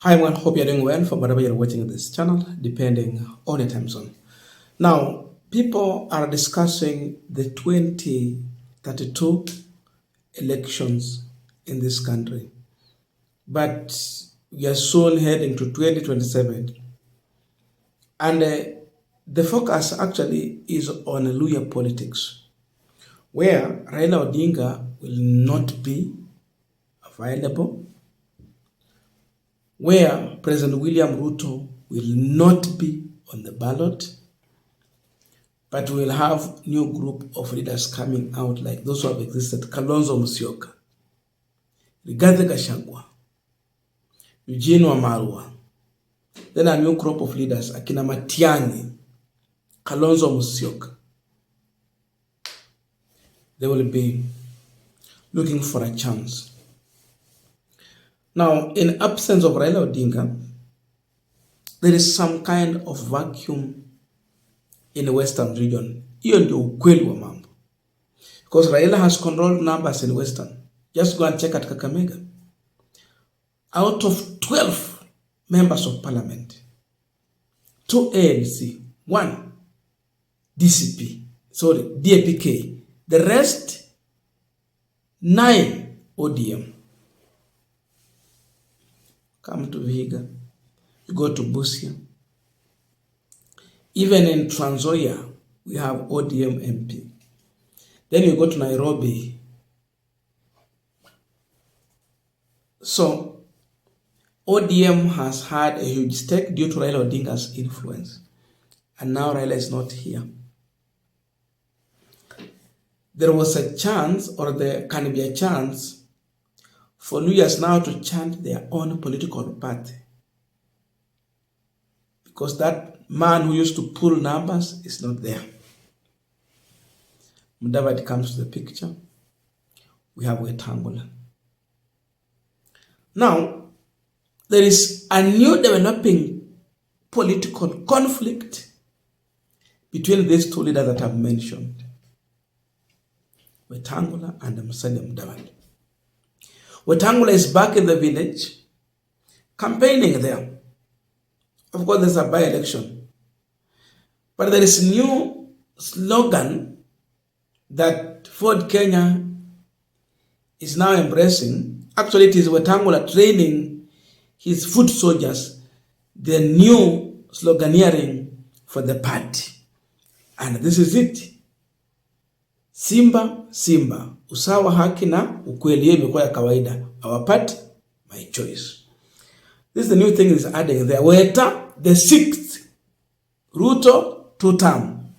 Hi everyone, hope you're doing well from wherever you're watching this channel, depending on your time zone. Now, people are discussing the 2032 elections in this country, but we are soon heading to 2027. And the focus actually is on Luya politics, where Raila Odinga will not be available, where President William Ruto will not be on the ballot, but we will have new group of leaders coming out like those who have existed: Kalonzo Musyoka, Rigathi Gachagua, Eugene Wamalwa. Then a new group of leaders, akina Matiang'i, Kalonzo Musyoka. They will be looking for a chance. Now, in absence of Raila Odinga, there is some kind of vacuum in the Western region. Hiyo ndio ukweli wa mambo. Because Raila has controlled numbers in Western. Just go and check at Kakamega. Out of 12 members of parliament, 2 ANC, 1 DAPK. The rest, 9 ODM. Come to Vihiga, you go to Busia. Even in Trans Nzoia, we have ODM MP. Then you go to Nairobi. So, ODM has had a huge stake due to Raila Odinga's influence. And now Raila is not here. There was a chance, or there can be a chance, for Luyas now to chant their own political party. Because that man who used to pull numbers is not there. Mudavadi comes to the picture. We have Wetangula. Now, there is a new developing political conflict between these two leaders that I've mentioned, Wetangula and Musalia Mudavadi. Wetangula is back in the village, campaigning there. Of course, there's a by-election. But there is a new slogan that Ford Kenya is now embracing. Actually, it is Wetangula training his foot soldiers, the new sloganeering for the party. And this is it. Simba, Simba. Usawa, haki na ukweli imekuwa ya kawaida. Our party, my choice. This is the new thing is adding there. Weta, the 6th. Ruto, 2-term.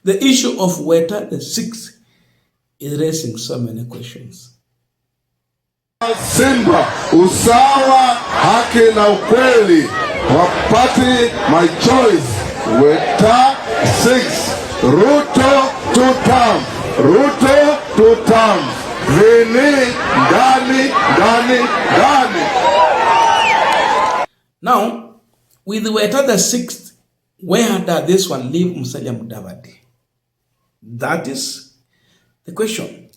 The issue of Weta, the 6th, is raising so many questions. Simba, usawa, haki na ukweli. Our party, my choice. Weta, 6th. Ruto, 2-term. Ruto, 2-term. Vini, Dani. Now, with Weta the 6th, where does this one leave Musalia Mudavadi? That is the question.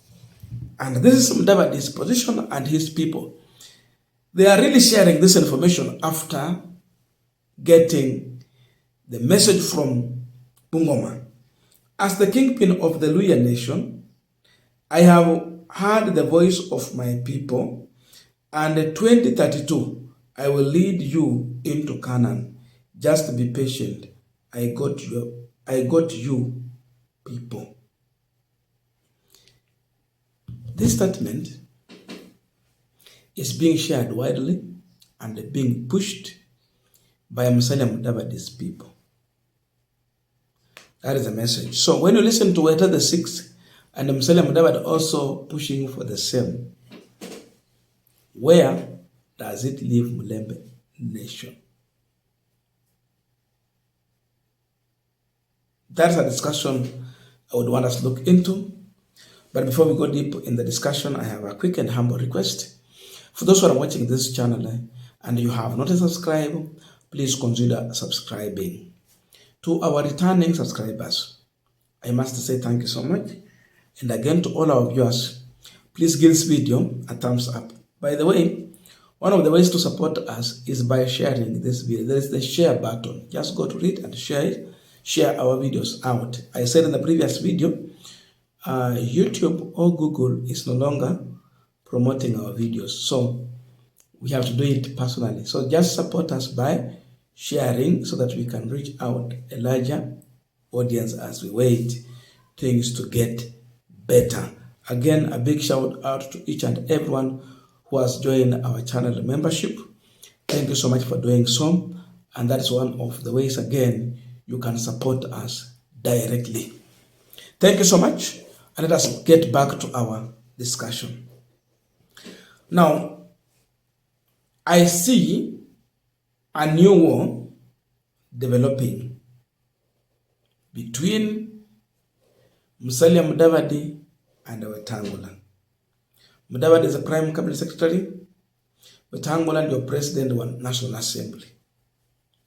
And this is Mudavadi's position and his people. They are really sharing this information after getting the message from Bungoma. As the kingpin of the Luya nation, I have heard the voice of my people, and in 2032, I will lead you into Canaan. Just be patient. I got you, people. This statement is being shared widely and being pushed by Musalia Mudavadi's people. That is the message. So when you listen to Weta the 6th and Musalia Mudavadi also pushing for the same, where does it leave Mulembe nation? That's a discussion I would want us to look into. But before we go deep in the discussion, I have a quick and humble request. For those who are watching this channel and you have not subscribed, please consider subscribing. To our returning subscribers, I must say thank you so much. And again, to all our viewers, please give this video a thumbs up. By the way, One of the ways to support us is by sharing this video. There is the share button. Just go to it and share it. Share our videos out. I said in the previous video, YouTube or Google is no longer promoting our videos. So we have to do it personally. So just support us by sharing so that we can reach out a larger audience as we wait things to get better. Again, a big shout out to each and everyone who has joined our channel membership. Thank you so much for doing so. And that is one of the ways, again, you can support us directly. Thank you so much. And let us get back to our discussion. Now, I see a new war developing between Musalia Mudavadi and Wetangula. Mudavadi is the Prime Cabinet Secretary. Wetangula is your President of the National Assembly,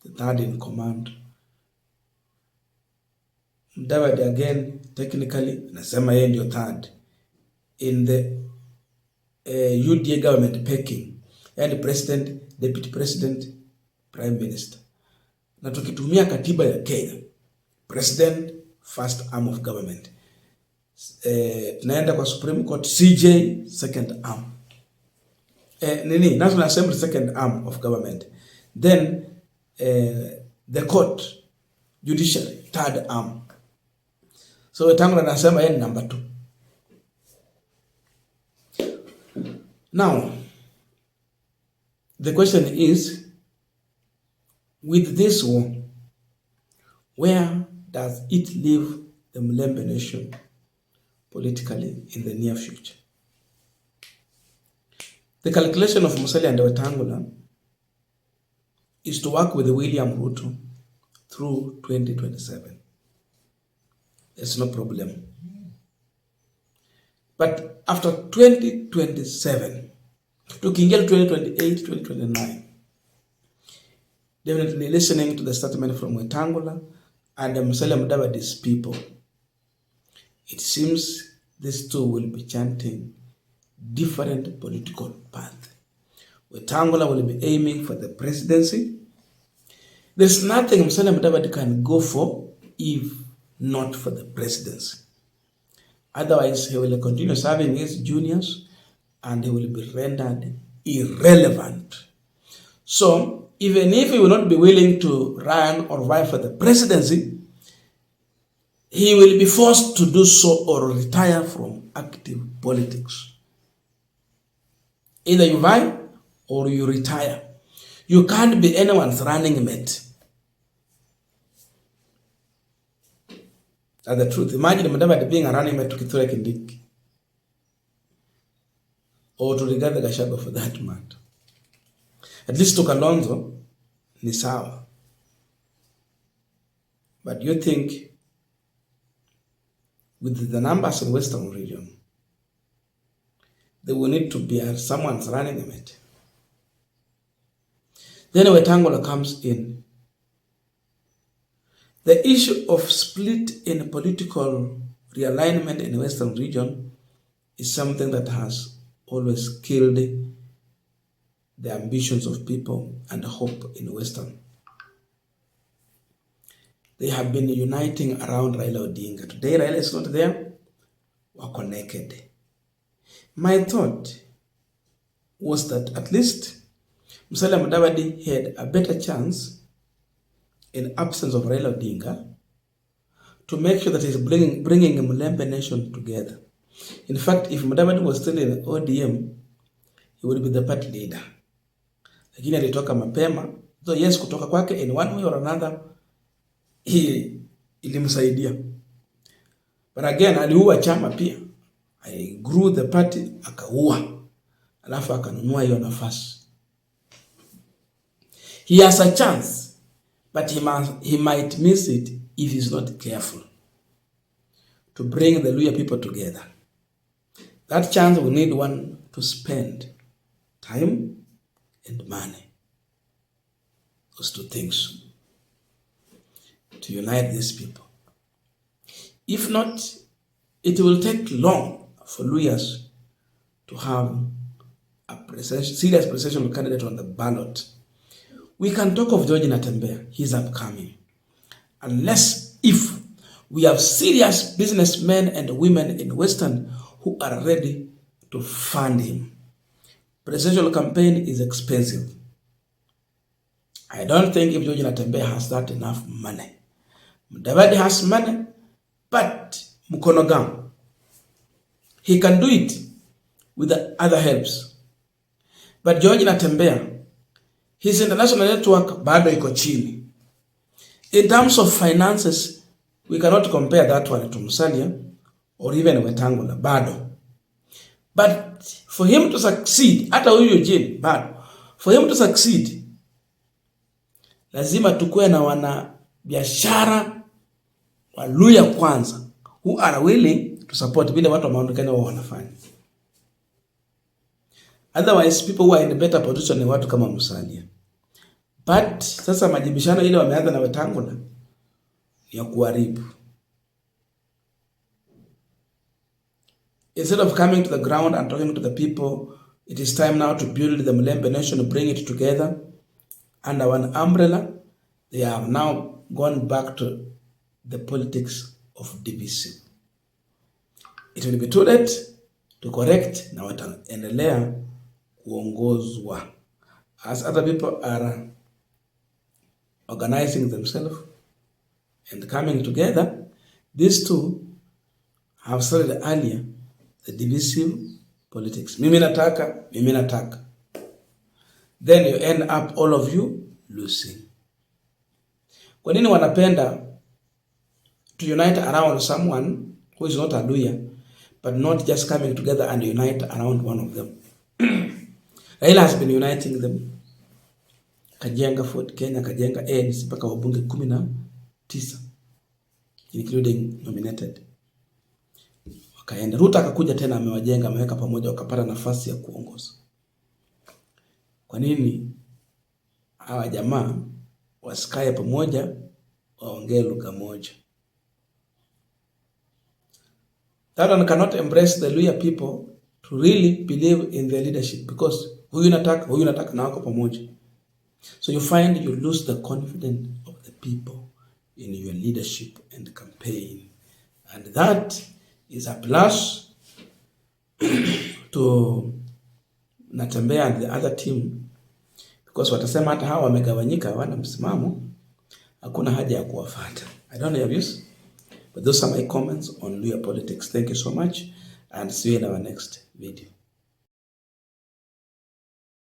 the third in command. Mudavadi again, technically, nasema yeye ndio third in the UDA government pecking, and President, Deputy President, Prime Minister. Na tukitumia katiba ya Kenya, President, first arm of government. Tunaenda kwa Supreme Court, CJ, second arm. National Assembly, second arm of government. Then the court, judiciary, third arm. So Wetangula anasema yeye number 2. Now, the question is, with this war, where does it leave the Mlembe nation politically in the near future? The calculation of Musalia and Wetangula is to work with William Ruto through 2027. There's no problem. But after 2027, tukiingia 2028, 2029, definitely listening to the statement from Wetangula and Musalia Mudavadi's people, it seems these two will be chanting different political path. Wetangula will be aiming for the presidency. There's nothing Musalia Mudavadi can go for if not for the presidency. Otherwise, he will continue serving his juniors and he will be rendered irrelevant. So, even if he will not be willing to run or vie for the presidency, he will be forced to do so or retire from active politics. Either you vie or you retire. You can't be anyone's running mate. That's the truth. Imagine Mudavadi being a running mate to Kithure Kindiki. Or to Rigathi Gachagua for that matter. At least to Kalonzo, ni sawa. But you think, with the numbers in Western region, they will need to be someone's running mate. Then Wetangula comes in. The issue of split in political realignment in the Western region is something that has always killed the ambitions of people and hope in Western. They have been uniting around Raila Odinga. Today Raila is not there. We're connected. My thought was that at least Musalia Mudavadi had a better chance in absence of Raila Odinga to make sure that he's bringing a Mlembe nation together. In fact, if Mudavadi was still in ODM, he would be the party leader. Lakini alitoka mapema. So yes, kutoka kwake in one way or another, ilimsaidia. But again, aliua chama pia. I grew the party, akaua. Alafu akanunua hiyo nafasi. He has a chance, but he might miss it if he's not careful to bring the Luhya people together. That chance will need one to spend time and money. Those two things. To unite these people. If not, it will take long for Luhyas to have serious presidential candidate on the ballot, we can talk of George Natembeya. He's upcoming. Unless if we have serious businessmen and women in Western who are ready to fund him. Presidential campaign is expensive. I don't think if George Natembeya has that enough money. Mudavadi has money, but Mukonogam, he can do it with the other helps. But George Natembeya, his international network bado iko chini. In terms of finances, we cannot compare that one to Musalia or even Wetangula, bado. But for him to succeed, hata huyu Eugene, bado. For him to succeed, lazima tukue na wana biashara Waluya kwanza who are willing to support vile watu wa Mount Kenya wanafanya. Otherwise, people who are in a better position ni watu kama Musalia. But sasa majibishano ile wameanza na Wetangula ni ya kuharibu. Instead of coming to the ground and talking to the people, it is time now to build the Mulembe nation, bring it together under one umbrella. They have now gone back to the politics of divisive. It will be too late to correct na wataendelea kuongozwa. As other people are organizing themselves and coming together, these two have started earlier the divisive politics. Mimi nataka. Then you end up all of you losing. Kwa nini wanapenda to unite around someone who is not a Luya, but not just coming together and unite around one of them? Raila has been uniting them. Kajenga Fort Kenya, kajenga ANC mpaka wabunge 19 including nominated. Wakaenda Ruto akakuja tena amewajenga, ameweka pamoja, wakapata nafasi ya kuongoza. Kwa nini hawa jamaa wasikae pamoja waongee lugha moja? That one cannot embrace the Luya people to really believe in their leadership, because huyu nataka na wako pamoja. So you find you lose the confidence of the people in your leadership and campaign. And that is a plus to Natembeya and the other team, because watasema hata hawa wamegawanyika, hawana msimamo, hakuna haja ya kuwafuata. I don't know your views, but those are my comments on Luya politics. Thank you so much, and see you in our next video.